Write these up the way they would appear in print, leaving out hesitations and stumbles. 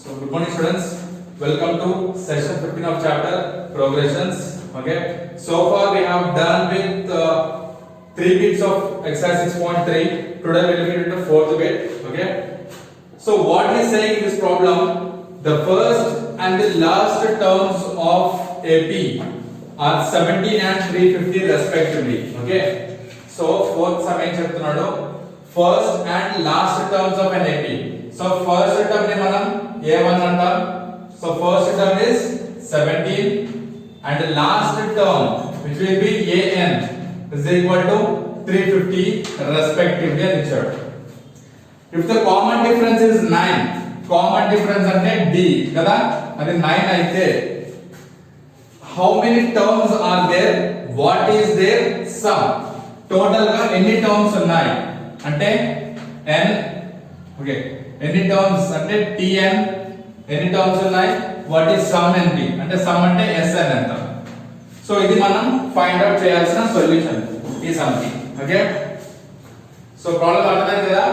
So good morning students, welcome to session 15 of chapter progressions. Okay, so far we have done with 3 bits of exercise 6.3. Today we will get into 4th bit. Okay, so what he is saying in this problem, the first and the last terms of AP are 17 and 350 respectively. Okay, so 4th sum em cheptunnadu, first and last terms of an AP. So first term ni manam A1 antam. So first term is 17 and the last term which will be AN is equal to 350 respectively అని ఇచ్చాడు. If the common difference is 9, common difference అంటే D కదా, అది 9 అయితే how many terms are there, what is their sum, total గా ఎన్ని terms ఉన్నాయి అంటే n. ఓకే, ఎన్ని టర్మ్స్ అంటే tn, ఎన్ని టర్మ్స్ ఉన్నాయి, వాట్ ఈస్ సమ్ np అంటే సమ్ అంటే sn ఎంత. సో ఇది మనం ఫైండ్ అవుట్ చేయాల్సిన సొల్యూషన్ ఈ సమ్ కి. ఓకే, సో ప్రాబ్లం అర్థమైంది కదా.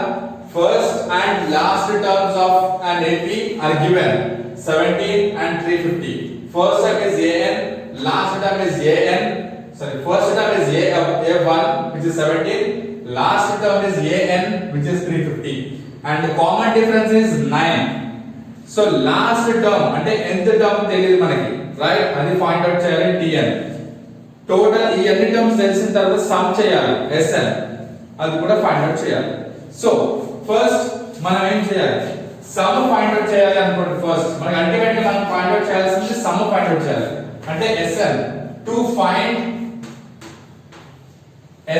First and last terms of an AP are given 17 and 350. First term is an, last term is an, sorry, first term is a1 which is 17, last term is an which is 350. And the common difference is 9. So last term అంటే nth term తెలియదు మనకి, right, అది find out చేయాలి tn. Total ఈ అన్ని terms తెలిసిన తర్వాత some చేయాలి sn, అది కూడా ఫైండ్ అవుట్ చేయాలి. సో ఫస్ట్ మనం ఏం చేయాలి, సమ్ ఫైండ్ అవుట్ చేయాలి అనుకోండి. ఫస్ట్ మనకి అల్టిమేట్లీ మనం ఫైండ్ అవుట్ చేయాల్సింది సమ్ ఫైండ్ అవుట్ చేయాలి. అంటే sn, to find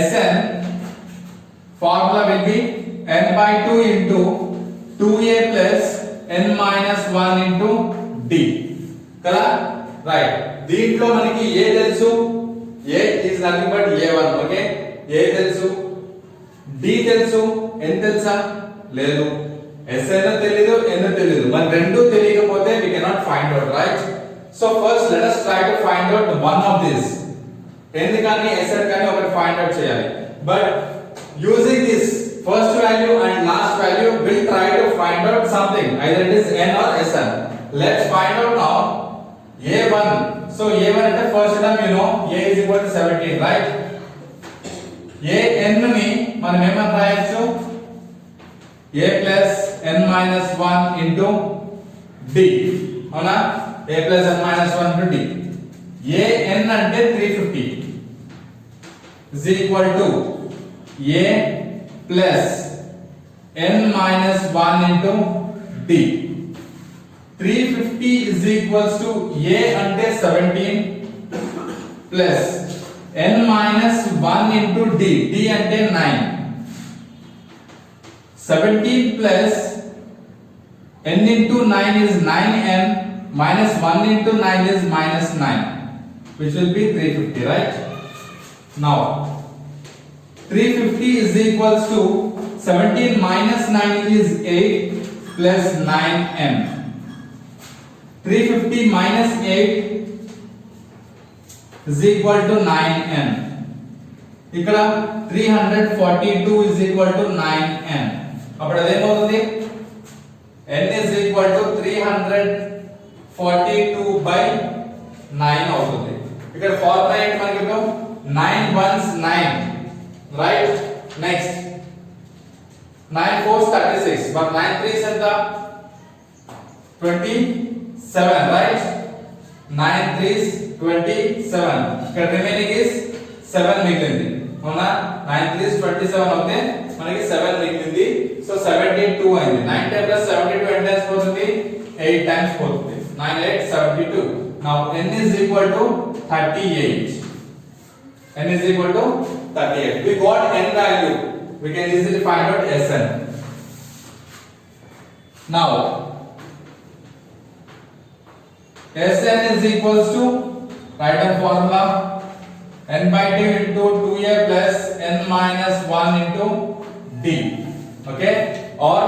sn formula will be n by 2 into 2a plus n minus 1 into d కదా, రైట్. దీంట్లో మనకి a తెలుసు, a is nothing but a1. Okay, a తెలుసు, d తెలుసు, n తెలుసా లేదు, sn తెలియదు, n తెలియదు. మన రెండు తెలియకపోతే we cannot find out, right? So first let us try to find out one of these. n కానీ sn కానీ ఒకటి find out చేయాలి. But using this first value and last value, we'll try to find out something, either it is n or sn. Let's find out now a1. So a1 అంటే first term, you know, a is equal to 17, right? an ని మనం ఏమని రాయొచ్చు, a plus n minus 1 into d, అవునా, a plus n minus 1 into d. an అంటే 350 is equal to a plus n minus 1 into d. 350 is equals to a అంటే 17 plus n minus 1 into d, d అంటే 9. 17 plus n into 9 is 9n, minus 1 into 9 is minus 9, which will be 350, right? Now 350 is equals to 17 minus 9 is 8 plus 9n. 350 minus 8 is equal to 9n. ఇక్కడ 342 is equal to 9n. అప్పుడు అదేమవుతుంది, n is equal to 342 by 9 అవుతుంది. ఇక్కడ formula ఏంటి మనకి, ఇప్పుడు 9 ones 9, right? Next 9 4s 36, but 9 3s ఎంత 27, right? 9 3s 27. ఇక్కడ remaining is 7 మిగిలింది, అవునా. 9 3s 27 అవుతే మనకి 7 మిగిలింది. సో 72 అయింది. 9 plus 72 ఎంత టైమ్స్ పోతుంది, 8 టైమ్స్ పోతుంది. 9 8 72. Now n is equal to 38. n is equal to 38. We got n value, we can easily find out sn. Now sn is equals to, write down formula, n by 2 into 2a plus n minus 1 into d. Okay, or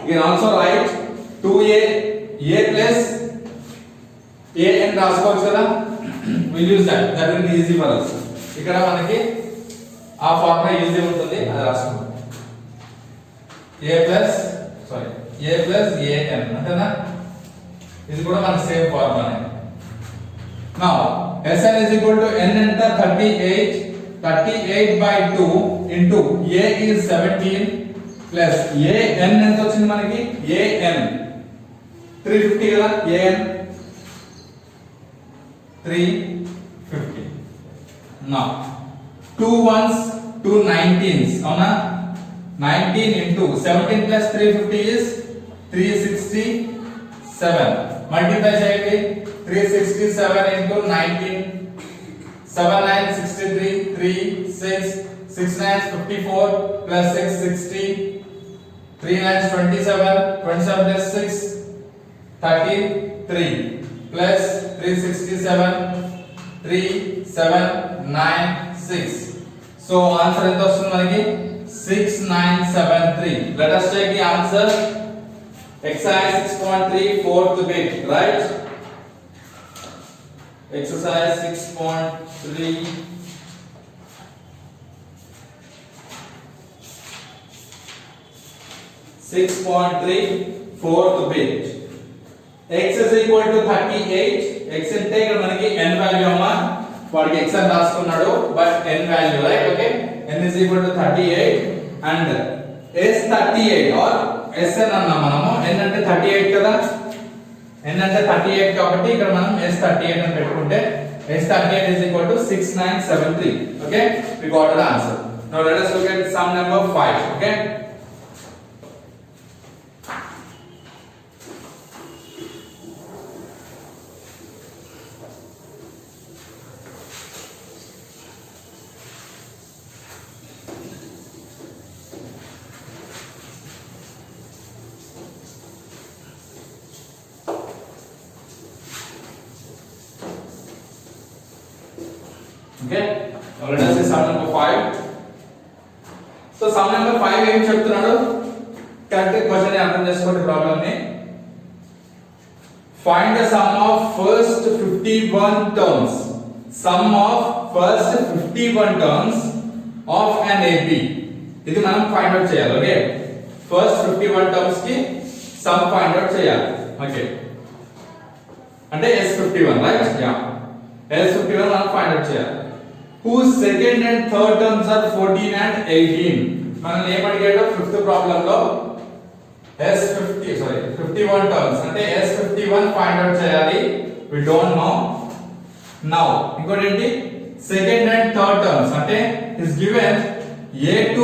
you can also write 2a plus a n రాసుకోవచ్చు కదా, we'll use that will be easy for us. ఇక్కడ మనకి ఆ formula easy ఉంటుంది, అది రాసుకుందాం. a plus an అంతేనా, ఇది కూడా మన same ఫార్ములానే. Now Sn is equal to n enter 38 by 2 into a is 17 plus a n ఎంత వచ్చింది మనకి an 350 కదా an 350. Now 2 ones 2 19s అవునా 19 into 17 plus 350 is 367. Multiply చేయండి 367 into 19 7 9 63 3 6 6 9 54 plus 6 60 3 9 27 27 plus 6 33 plus 367 3796. So answer ఎంత వస్తుంది మనకి 6973. Let us check the answer. Exercise 6.3 fourth bit, right? Exercise 6.3 fourth bit. X is equal to 38. X అంటే ఇక్కడ మనకి n value అమ్మా వాడికి x అని రాసుకున్నాడు but n value right okay n is equal to 38 and s38 or sn అన్నా మనము n అంటే 38 కదా n అంటే 38 కాబట్టి ఇక్కడ మనం s38 అని పెట్టుకుంటే s38 is equal to 6973. Okay, we got the answer. Now let us look at sum number 5. Okay, okay, now let us see sum number 5. So sum number 5 ఏం చెప్తున్నాడు కరెక్ట్ క్వశ్చన్ ని అర్థం చేసుకోండి ప్రాబ్లమ్ ని. Find the sum of first 51 terms, sum of first 51 terms of an AP. ఇది మనం find out చేయాలి. Okay, first 51 terms కి సమ్ ఫైండ్ అవుట్ చేయాలి. ఓకే, అంటే S51 రైట్ యా S51 మనం ఫైండ్ అవుట్ చేయాలి. Whose second and third terms are 14 and 18. మనం ఏం అడిగాడో ఫిఫ్త్ ప్రాబ్లం లో S51 terms అంటే S51 ఫైండ్ అవుట్ చేయాలి. we don't know now. ఇంకోటి ఏంటి సెకండ్ అండ్ థర్డ్ టర్మ్స్ అంటే is given A2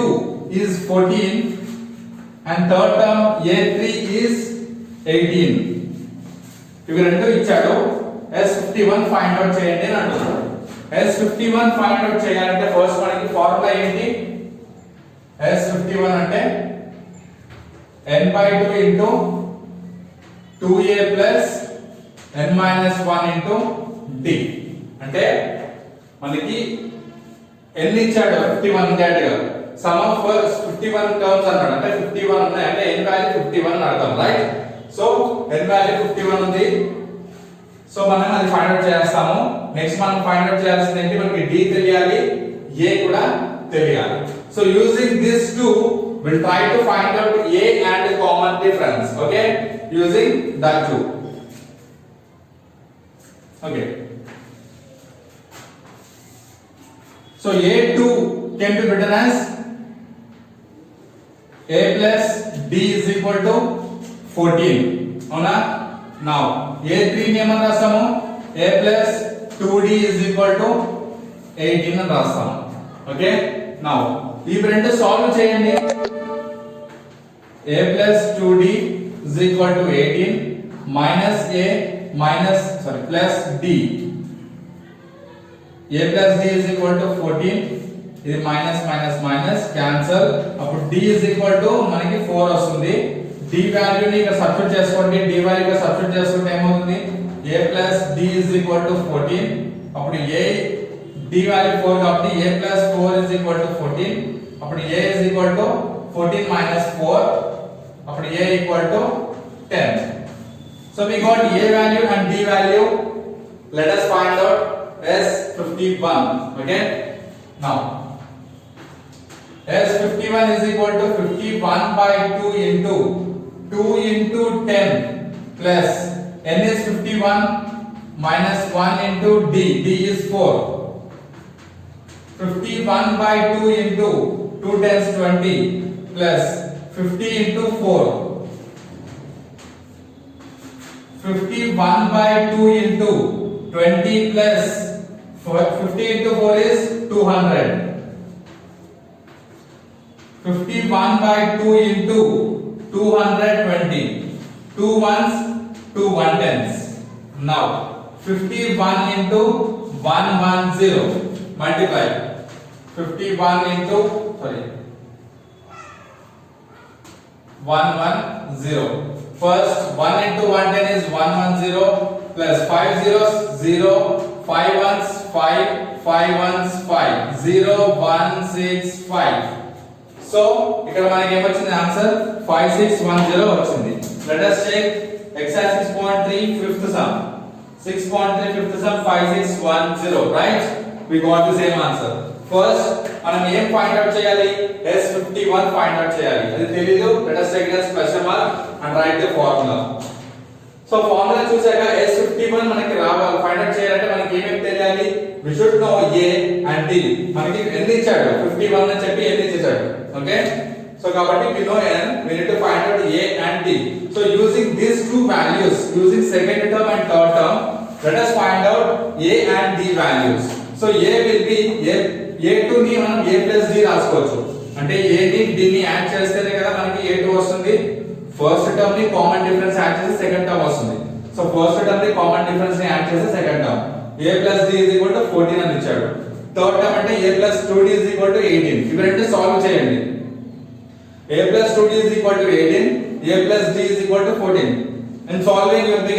is 14 and third term A3 is 18. ఇవి రెండు ఇచ్చాడు. S51 ఫైండ్ అవుట్ చేయండి అని అంటున్నాడు. S51 ఫైండ్ అవుట్ చేయాలంటే ఫస్ట్ మనకి ఫార్ములా ఏంటి S51 అంటే n by 2 into 2a plus n minus 1 into d. అంటే మనకి n ఇచ్చాడు 51 డైరెక్ట్ గా సమ్ ఆఫ్ 51 టర్మ్స్ అన్నాడు అంటే 51 ఉన్నాయి అంటే n వాల్యూ 51 అని అర్థం రైట్. సో n వాల్యూ 51 ఉంది. సో మనం అది ఫైండ్ అవుట్ చేస్తాము. నెక్స్ట్ మనం ఫైండ్ అవుట్ చేయాల్సింది ఏంటి మనకి d తెలియాలి a కూడా తెలియాలి. So using this to we'll try to find out a and common difference. Okay, using that two. Okay, so a2 can be written as a plus d is equal to 14 అవునా. now a3 ని ఏమని రాస్తాము a plus 2d is equal to 18 అని రాస్తాము. Okay, now ఈ రెండు solve చేయండి. a plus 2d is equal to 18 minus a minus plus d. a plus d is equal to 14. ఇది minus minus minus cancel. అప్పుడు d is equal to మనకి 4 వస్తుంది. d value ని ఇక్కడ సబ్స్టిట్యూట్ చేసుకోండి. d వాల్యూ ఇక్కడ substitute చేసుకుంటే ఏమవుతుంది a plus d is equal to 14. అప్పుడు a d వాల్యూ 4 కాబట్టి a plus 4 is equal to 14. అప్పుడు a is equal to 14 minus 4. అప్పుడు a equal to 10. So we got a value and d value. Let us find out S51. Okay, now S51 is equal to 51 by 2 into 10 plus n is 51 minus 1 into d. D is 4. 51 by 2 into 2 times 20 plus 50 into 4. 51 by 2 into 20 plus 50 into 4 is 200. 51 by 2 into 220. 2 ones, 2 one tens. Now 51 into 110. Multiply. 51 into 110. First 1 into 110 is 110 plus 5 zeros 0, 5 ones 5, 5 ones 5, 0, 1, 6, 5. So ఇక్కడ మనకి ఏమొచ్చింది answer 5610 వచ్చింది. Let us check exercise 6.3 fifth sum. 6.3 fifth sum 5610, right? We got the same answer. First మనం ఏం find out చేయాలి? S51 find out చేయాలి. అది తెలీదు. Let us take it as question mark and write the formula. So formula చూసాక S51 మనకి రావాలి. Find out చేయాలంటే మనకి ఏమేమి తెలియాలి? We should know A and D. మనకి ఎన్ని ఇచ్చాడు? 51 అని చెప్పి ఎన్ని ఇచ్చాడు? ఓకే? సో కాబట్టి we know n, we need to find out A and D. So using these two values, using second term and third term, let us find out A and D values. So A will be A2 ని మనం A plus D రాసుకోవచ్చు. అంటే A ని D ని add చేస్తేనే కదా మనకి A2 వస్తుంది. ఫస్ట్ టర్మ్ ని కామన్ డిఫరెన్స్ యాడ్ చేస్తే సెకండ్ టర్మ్ వస్తుంది. సో ఫస్ట్ టర్మ్ ని కామన్ డిఫరెన్స్ ని యాడ్ చేస్తే second term. A plus D is equal to 14 అని ఇచ్చాడు. థర్డ్ టర్మ్ అంటే A plus 2D is equal to 18. ఇవి రెండు సాల్వ్ చేయండి. A plus 2D is equal to 18, A plus D is equal to 14. In solving you will be